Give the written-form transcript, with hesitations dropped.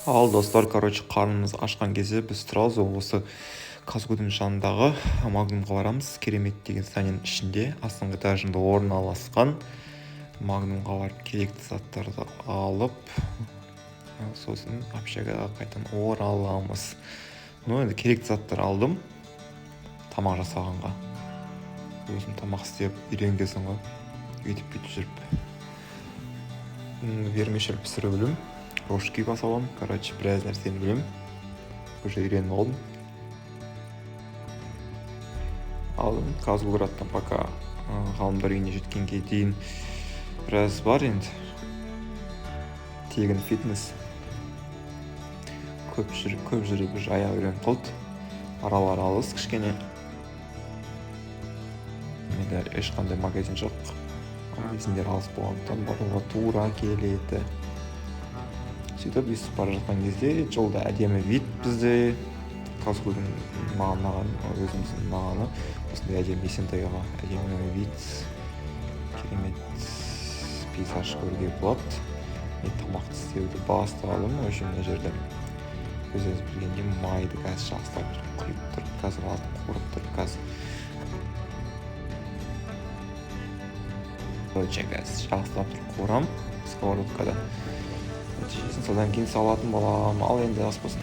Ал достар, қарнымыз ашқан кезде біз сразу осы казгудың жанындағы магнумға барамыз. Керемет деген зданиенің ішінде астыңғы этажында орналасқан. Магнумға барып керекті заттарды алып, сосын общагаға қайтадан ораламыз. Енді керекті заттар алдым тамақ жасағанға. Өзім тамақ істеп үйренгенсің ғой, өйтіп бүйтіп жүріп. Вермишель пісіріп білем, рожки басалам, біраз нәрсені білем. Уже үйреніп алдым. Алдым Казгуградтан пока ғалымдар үйіне жеткенге дейін біраз бар енді. Тегін фитнес. Көп жүріп аяқ үйреніп қалды. Аралары алыс кішкене. Менде ешқандай магазин жоқ. Магазиндер алыс болғандықтан баруға тура келеді. Сөйтіп өстіп бара жатқан кезде жолда әдемі вид бізде. Казгудың маған өзіміздің мағаны осындай әдемі Есентайға әдемі вид, керемет пейзаж көруге болады. Мен тамақты істеуді бастадым. Уже мына жерде өзіңіз білгендей майды қазір жақсылап құйып тұрып, қазір алтын қуырып тұрып, қазір жақсылап тұрып қуырам сковородкада. Нәтижесін содан кейін салатын боламын. Ал енді аспасын